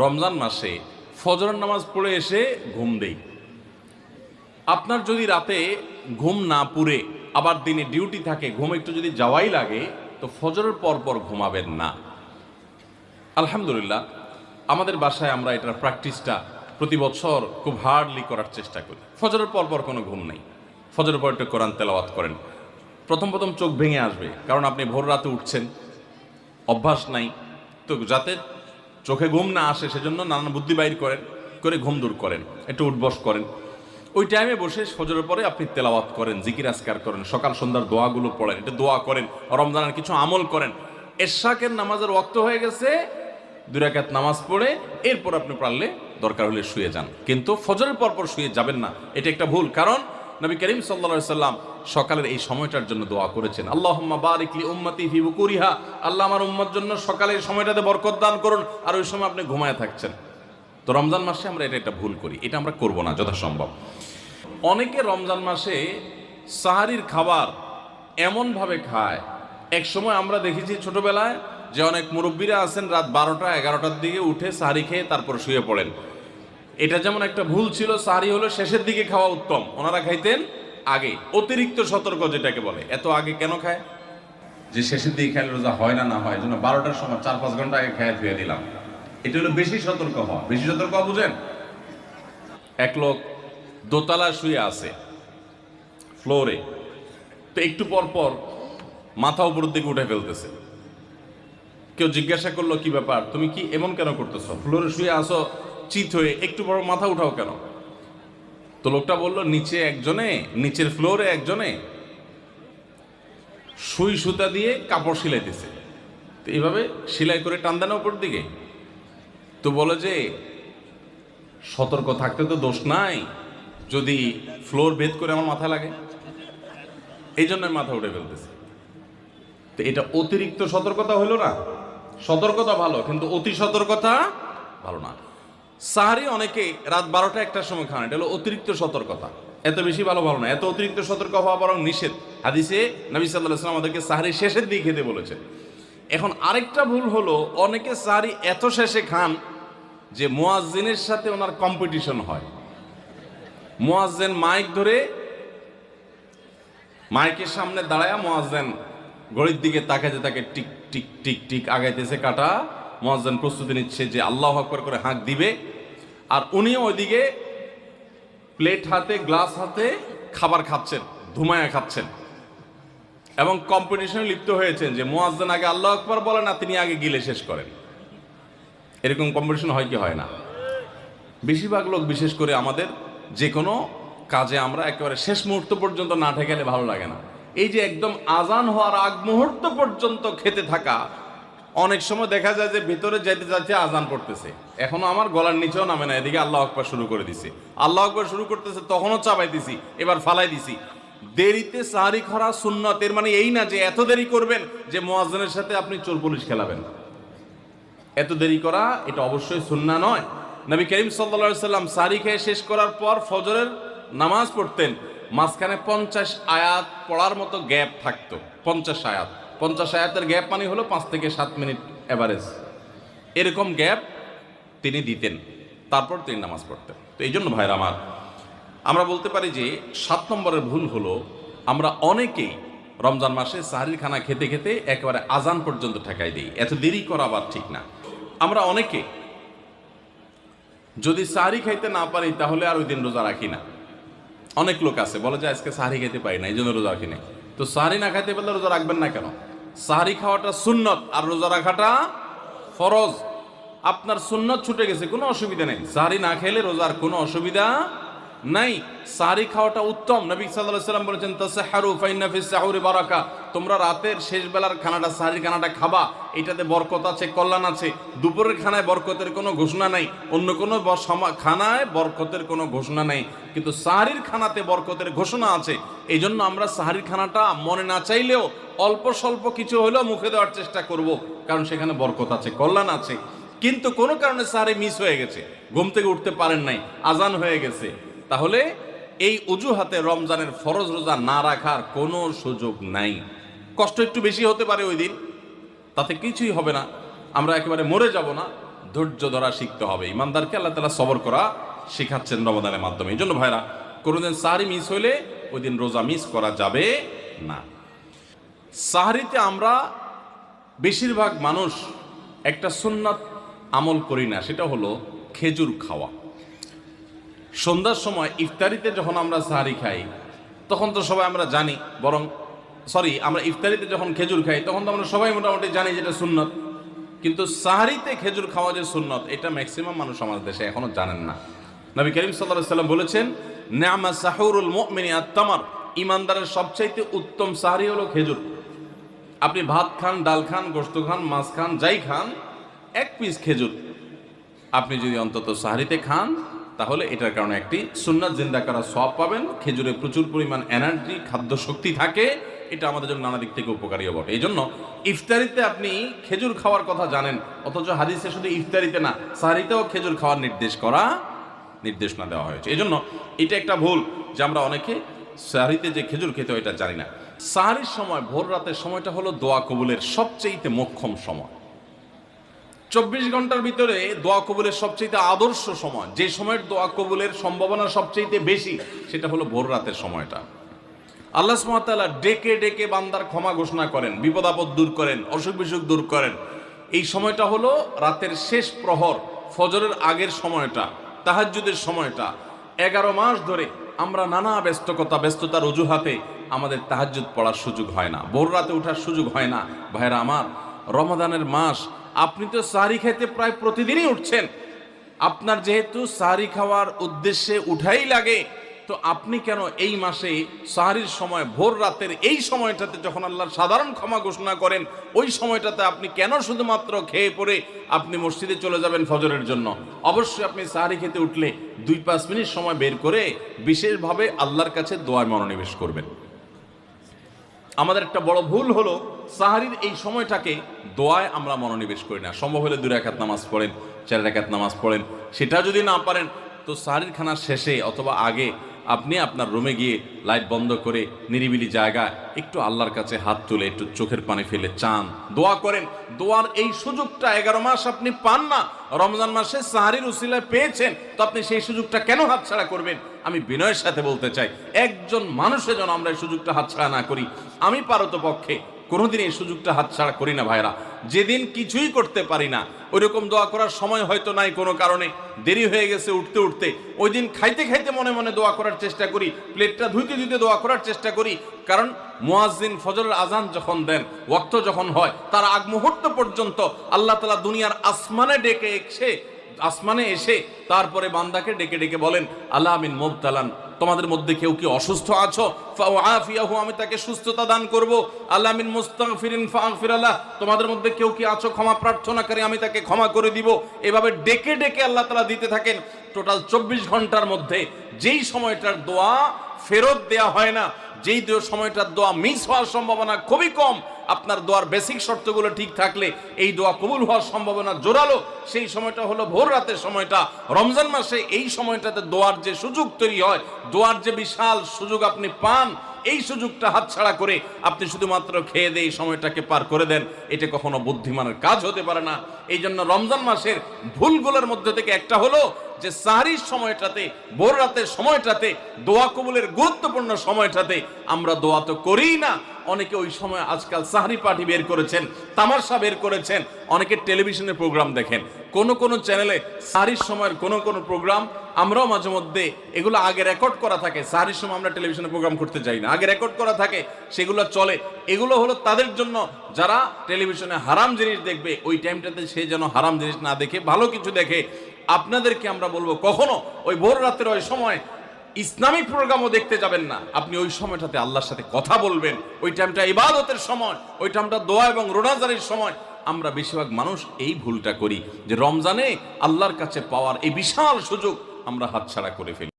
রমজান মাসে ফজরের নামাজ পড়ে এসে ঘুম দেই। আপনার যদি রাতে ঘুম না পুরে আবার দিনে ডিউটি থাকে, ঘুম একটু যদি যাওয়াই লাগে, তো ফজরের পর পর ঘুমাবেন না। আলহামদুলিল্লাহ, আমাদের বাসায় আমরা এটার প্র্যাকটিসটা প্রতি বছর খুব হার্ডলি করার চেষ্টা করি। ফজরের পর পর কোনো ঘুম নেই, ফজরের পর একটু কোরআন তেলাওয়াত করেন। প্রথম প্রথম চোখ ভেঙে আসবে, কারণ আপনি ভোর রাতে উঠছেন, অভ্যাস নাই। তো যাতে চোখে ঘুম না আসে সেজন্য নানান বুদ্ধি বাইর করেন, করে ঘুম দূর করেন, একটু উঠবস করেন। ওই টাইমে বসে ফজরের পরে আপনি তেলাওয়াত করেন, জিকির আজকার করেন, সকাল সন্ধ্যার দোয়াগুলো পড়েন, এটা দোয়া করেন, রমজানের কিছু আমল করেন। এশাকের নামাজের ওয়াক্ত হয়ে গেছে, 2 রাকাত নামাজ পড়ে এরপর আপনি পারলে দরকার হলে শুয়ে যান, কিন্তু ফজরের পরপর শুয়ে যাবেন না। এটা একটা ভুল, কারণ নবী করিম সাল্লাল্লাহু আলাইহি সাল্লাম সকালের এই সময়টার জন্য দোয়া করেছেন, আল্লাহুম্মা বারিক লি উম্মতি ফি বুকুরিহা, আল্লাহ আমার উম্মত জন্য সকালের সময়টাতে বরকত দান করুন। আর ওই সময় আপনি ঘুমায় থাকছেন। তো রমজান মাসে আমরা এটা একটা ভুল করি, এটা আমরা করব না যথাসম্ভব। অনেকে রমজান মাসে সাহারির খাবার এমনভাবে খায়, এক সময় আমরা দেখেছি ছোটবেলায় যে অনেক মুরব্বীরা আছেন রাত 12টা 11টার দিকে উঠে সাহারি খেয়ে তারপর শুয়ে পড়েন। এটা যেমন একটা ভুল ছিল, সাহারি হলো শেষের দিকে খাওয়া উত্তম, ওনারা খাইতেন আগে। অতিরিক্ত সতর্ক যেটাকে বলে, এত আগে কেন খায়? যে শেষের দিকে খাইলে রোজা হয় না, না হয় জন্য 12টার সময় 4-5 ঘন্টা আগে খেয়ে ধুয়ে দিলাম। এটা হলো বেশি সতর্ক হওয়া। বেশি সতর্ক হওয়া বুঝেন? এক লোক দোতলা শুয়ে আছে ফ্লোরে, তো একটু পর পর মাথা উপরের দিকে উঠে ফেলতেছে। কেউ জিজ্ঞাসা করলো, কি ব্যাপার, তুমি কি এমন কেন করতেছো? ফ্লোরে শুয়ে আসো চিত হয়ে, একটু বড় মাথা উঠাও কেন? তো লোকটা বলল, নিচের ফ্লোরে একজনে সুই সুতা দিয়ে কাপড় সিলাইতেছে, তো এইভাবে সেলাই করে টান দেন উপর দিকে। তো বলে যে সতর্ক থাকতে তো দোষ নাই, যদি ফ্লোর ভেদ করে আমার মাথা লাগে, এই জন্য মাথা উঠে ফেলতেছে। তো এটা অতিরিক্ত সতর্কতা হলো না? সতর্কতা ভালো, কিন্তু অতি সতর্কতা ভালো না। সাহারি অনেকে রাত 12টা 1টার সময় খান, এটা হলো অতিরিক্ত সতর্কতা। এত বেশি ভালো না, এত অতিরিক্ত সতর্ক হওয়া বরং নিষেধ। হাদিসে নবী সাল্লাল্লাহু আলাইহি ওয়াসাল্লাম আমাদেরকে সাহারি শেষের দিকে খেতে বলেছেন। এখন আরেকটা ভুল হলো, অনেকে সাহারি এত শেষে খান যে মুয়াজ্জিনের সাথে ওনার কম্পিটিশন হয়। মুয়াজ্জিন মাইক ধরে, মাইকের সামনে দাঁড়ায় মুয়াজ্জিন ঘড়ির দিকে তাকাইতে থাকে, টিক টিক টিক টিক আগাইতেছে কাটা। মুয়াজ্জিন প্রস্তুতি নিচ্ছে যে আল্লাহু আকবার করে হাঁক দিবে, আর উনিও ওইদিকে প্লেট হাতে গ্লাস হাতে খাবার খাচ্ছেন, ধুমায়া খাচ্ছেন, এবং কম্পিটিশনে লিপ্ত হয়েছেন যে মুয়াজ্জিন আগে আল্লাহু আকবার বলে না, তিনি আগে গিলে শেষ করেন। এরকম কম্পিটিশন হয় কি হয় না? বেশিরভাগ লোক, বিশেষ করে আমাদের যে কোনো কাজে আমরা একেবারে শেষ মুহূর্ত পর্যন্ত না ঠেকালে ভালো লাগে না। এই যে একদম আজান হওয়ার আগ মুহূর্ত পর্যন্ত খেতে থাকা, অনেক সময় দেখা যায় যে ভিতরে যেতে যাচ্ছে আজান পড়তেছে, এখনো আমার গলার নিচেও নামে না, এদিকে আল্লাহু আকবার শুরু করে দিছি, আল্লাহু আকবার শুরু করতেছে, তখনও চাপাইতেছি, এবার ফালাই দিছি। দেরিতে সাহারি খাওয়া সুন্নত, এর মানে এই না যে এত দেরি করবেন যে মুয়াজ্জিনের সাথে আপনি চোর পুলিশ খেলাবেন। এত দেরি করা এটা অবশ্যই সুন্নাহ নয়। নবী করিম সাল্লাল্লাহু আলাইহি সাল্লাম সাহারি খেয়ে শেষ করার পর ফজরের নামাজ পড়তেন, মাঝখানে 50 আয়াত পড়ার মতো গ্যাপ থাকতো। 50 আয়াতের গ্যাপ মানে হলো 5 থেকে 7 মিনিট এভারেজ, এরকম গ্যাপ তিনি দিতেন, তারপর তিনি নামাজ পড়তেন। তো এই জন্য ভাইরা আমার, আমরা বলতে পারি যে 7 নম্বরের ভুল হলো, আমরা অনেকেই রমজান মাসে সাহারির খানা খেতে খেতে একেবারে আজান পর্যন্ত ঠেকাই দিই। এত দেরি করা আবার ঠিক না। আমরা অনেকে যদি সাহারি খাইতে না পারি তাহলে আর ওই দিন রোজা রাখি না। অনেক লোক আছে বলে যে আজকে সাহারি খেতে পারি না, এই জন্য রোজা রাখি না। তো সাহারি না খাইতে পারলে রোজা রাখবেন না কেন? সাহারি খাওয়াটা সুন্নত আর রোজা রাখাটা ফরজ। আপনার সুন্নত ছুটে গেছে, কোনো অসুবিধা নেই। সাহারি না খেলে রোজার কোনো অসুবিধা নাই, সাহারি খাওয়াটা উত্তম। নবী সাল্লাল্লাহু আলাইহি ওয়াসাল্লাম বলেছেন, তাসাহহারু ফাইন্না ফিস সাহুরি বারাকা, তোমরা রাতের শেষ বেলার খানাটা, সাহারির খানাটা খাবা, এটাতে বরকত আছে, কল্যাণ আছে। দুপুরের খানায় বরকতের কোনো ঘোষণা নাই, অন্য কোনো খানায় বরকতের কোনো ঘোষণা নেই, কিন্তু সাহারির খানাতে বরকতের ঘোষণা আছে। এই জন্য আমরা সাহারির খানাটা মনে না চাইলেও অল্প স্বল্প কিছু হলেও মুখে দেওয়ার চেষ্টা করব, কারণ সেখানে বরকত আছে, কল্যাণ আছে। কিন্তু কোনো কারণে সাহারি মিস হয়ে গেছে, ঘুম থেকে উঠতে পারেন নাই, আজান হয়ে গেছে, তাহলে এই অজুহাতে রমজানের ফরজ রোজা না রাখার কোনো সুযোগ নাই। কষ্ট একটু বেশি হতে পারে ওই দিন, তাতে কিছুই হবে না, আমরা একেবারে মরে যাব না, ধৈর্য ধরা শিখতে হবে। ইমানদারকে আল্লাহ তাআলা সবর করা শেখাচ্ছেন রমাদানের মাধ্যমে। এই জন্য ভাইরা, কোনোদিন সাহরি মিস হইলে ওই দিন রোজা মিস করা যাবে না। সাহরিতে আমরা বেশিরভাগ মানুষ একটা সুন্নাত আমল করি না, সেটা হলো খেজুর খাওয়া। সন্ধ্যার সময় ইফতারিতে যখন আমরা সাহরি খাই তখন তো সবাই আমরা জানি, আমরা ইফতারিতে যখন খেজুর খাই তখন তো আমরা সবাই মোটামুটি জানি যেটা সুন্নত। কিন্তু সাহরিতে খেজুর খাওয়া যে সুন্নত, এটা ম্যাক্সিমাম মানুষ আমাদের দেশে এখনো জানেন না। নবী করিম সাল্লাল্লাহু আলাইহি সাল্লাম বলেছেন, নি'মা সাহুরুল মুমিনি আত-তামার, ইমানদারের সবচাইতে উত্তম সাহরি হলো খেজুর। আপনি ভাত খান, ডাল খান, গোশত খান, মাছ খান, যাই খান, এক পিস খেজুর আপনি যদি অন্তত সাহরিতে খান, তাহলে এটার কারণে একটি সুন্নাত জিন্দা করা সওয়াব পাবেন। খেজুরে প্রচুর পরিমাণ এনার্জি, খাদ্য শক্তি থাকে, এটা আমাদের জন্য নানা দিক থেকে উপকারীও বটে। এই জন্য ইফতারিতে আপনি খেজুর খাওয়ার কথা জানেন, অথচ হাদিসে শুধু ইফতারিতে না, সাহরিতেও খেজুর খাওয়ার নির্দেশনা দেওয়া হয়েছে। এই জন্য এটা একটা ভুল যে আমরা অনেকে সাহরিতে যে খেজুর খেতে হয় এটা জানি না। সাহরির সময়, ভোর রাতের সময়টা হলো দোয়া কবুলের সবচেয়ে মোক্ষম সময়। 24 ঘন্টার ভিতরে দোয়া কবুলের সবচেয়ে আদর্শ সময়, যে সময়ের দোয়া কবুলের সম্ভাবনা সবচেয়ে বেশি, সেটা হলো ভোর রাতের সময়টা। আল্লাহ সুবহানাহু ওয়া তাআলা ডেকে ডেকে বান্দার ক্ষমা ঘোষণা করেন, বিপদ আপদ দূর করেন, অসুখ বিসুখ দূর করেন। এই সময়টা হলো রাতের শেষ প্রহর, ফজরের আগের সময়টা, তাহাজ্জুদের সময়টা। 11 মাস ধরে আমরা নানা ব্যস্ততার অজুহাতে আমাদের তাহাজ্জুদ পড়ার সুযোগ হয় না, ভোর রাতে ওঠার সুযোগ হয় না। ভাইরা আমার, রমাদানের মাস, আপনি তো সাহরি খাইতে প্রায় প্রতিদিনই উঠছেন। আপনার যেহেতু সাহরি খাওয়ার উদ্দেশ্যে উঠাই লাগে, তো আপনি কেন এই মাসে সাহরির সময়, ভোর রাতের এই সময়টাতে যখন আল্লাহর সাধারণ ক্ষমা ঘোষণা করেন, ওই সময়টাতে আপনি কেন শুধুমাত্র খেয়ে পড়ে আপনি মসজিদে চলে যাবেন ফজরের জন্য? অবশ্যই আপনি সাহরি খেতে উঠলে 2-5 মিনিট সময় বের করে বিশেষভাবে আল্লাহর কাছে দোয়ায় মনোনিবেশ করবেন। আমাদের একটা বড় ভুল হলো সাহরির এই সময়টাকে দোয়ায় আমরা মনোনিবেশ করি না। সম্ভব হলে 2 রাকাত নামাজ পড়েন, 4 রাকাত নামাজ পড়েন। সেটা যদি না পারেন তো সাহরির খানার শেষে অথবা আগে আপনি আপনার রুমে গিয়ে লাইট বন্ধ করে নিরিবিলি জায়গায় একটু আল্লাহর কাছে হাত তুলে একটু চোখের পানি ফেলে চান, দোয়া করেন। দোয়ার এই সুযোগটা 11 মাস আপনি পান না, রমজান মাসে সাহরির উসিলায় পেয়েছেন, তো আপনি সেই সুযোগটা কেন হাতছাড়া করবেন? আমি বিনয়ের সাথে বলতে চাই, একজন মানুষের জন্য আমরা এই সুযোগটা হাতছাড়া না করি। আমি পারতপক্ষে কোনোদিন এই সুযোগটা হাতছাড়া করি না ভাইরা। যেদিন কিছুই করতে পারি না, ওইরকম দোয়া করার সময় হয়তো নাই, কোনো কারণে দেরি হয়ে গেছে উঠতে উঠতে, ওই দিন খাইতে খাইতে মনে মনে দোয়া করার চেষ্টা করি, প্লেটটা ধুইতে ধুইতে দোয়া করার চেষ্টা করি। কারণ মুয়াজ্জিন ফজরের আজান যখন দেন, ওয়াক্ত যখন হয়, তার আগ মুহূর্ত পর্যন্ত আল্লাহ তাআলা দুনিয়ার আসমানে এসে তারপরে বান্দাকে ডেকে ডেকে বলেন, আল্লাহ মিন মুবতালান, তোমাদের মধ্যে কেউ কি অসুস্থ আছো, ফাউআফিয়াহু, আমি তাকে সুস্থতা দান করব। আল্লাহ মিন মুস্তাগফিরিন ফাগফির লাহ, তোমাদের মধ্যে কেউ কি আছো ক্ষমা প্রার্থনাকারী, আমি তাকে ক্ষমা করে দিব। এভাবে ডেকে ডেকে আল্লাহ তাআলা দিতে থাকেন। টোটাল 24 ঘন্টার মধ্যে যেই সময়টার দোয়া ফেরত দেয়া হয় না, যেই সময়টার দোয়া মিস হওয়ার সম্ভাবনা খুবই কম, আপনার দোয়ার বেসিক শর্তগুলো ঠিক থাকলে এই দোয়া কবুল হওয়ার সম্ভাবনা জোরালো, সেই সময়টা হলো ভোর রাতের সময়টা। রমজান মাসে এই সময়টাতে দোয়ার যে সুযোগ তৈরি হয়, দোয়ার যে বিশাল সুযোগ আপনি পান, এই সুযোগটা হাতছাড়া করে আপনি শুধুমাত্র খেয়ে দিয়ে এই সময়টাকে পার করে দেন, এটা কখনো বুদ্ধিমানের কাজ হতে পারে না। এই জন্য রমজান মাসের ভুলগুলোর মধ্যে থেকে একটা হলো যে সাহরির সময়টাতে, ভোর রাতের সময়টাতে, দোয়া কবুলের গুরুত্বপূর্ণ সময়টাতে আমরা দোয়া তো করিই না। অনেকে ওই সময় আজকাল সাহরি পার্টি বের করেছেন, তামাশা বের করেছেন, অনেকে টেলিভিশনের প্রোগ্রাম দেখেন। কোন চ্যানেলে সাহরির সময়ের কোন প্রোগ্রাম আমরাও মাঝে মধ্যে এগুলো আগে রেকর্ড করা থাকে। সাহরির সময় আমরা টেলিভিশনে প্রোগ্রাম করতে যাই না, আগে রেকর্ড করা থাকে, সেগুলো চলে। এগুলো হলো তাদের জন্য যারা টেলিভিশনে হারাম জিনিস দেখবে, ওই টাইমটাতে সে যেন হারাম জিনিস না দেখে ভালো কিছু দেখে। আপনাদেরকে আমরা বলবো, কখনো ওই ভোর রাতের ওই সময় ইসলামিক প্রোগ্রামও দেখতে যাবেন না। আপনি ওই সময়টাতে আল্লাহর সাথে কথা বলবেন, ওই টাইমটা ইবাদতের সময়, ওই টাইমটা দোয়া এবং রোনাজারির সময়। আমরা বেশিরভাগ মানুষ এই ভুলটা করি যে রমজানে আল্লাহর কাছে পাওয়ার এই বিশাল সুযোগ আমরা হাতছাড়া করে ফেলি।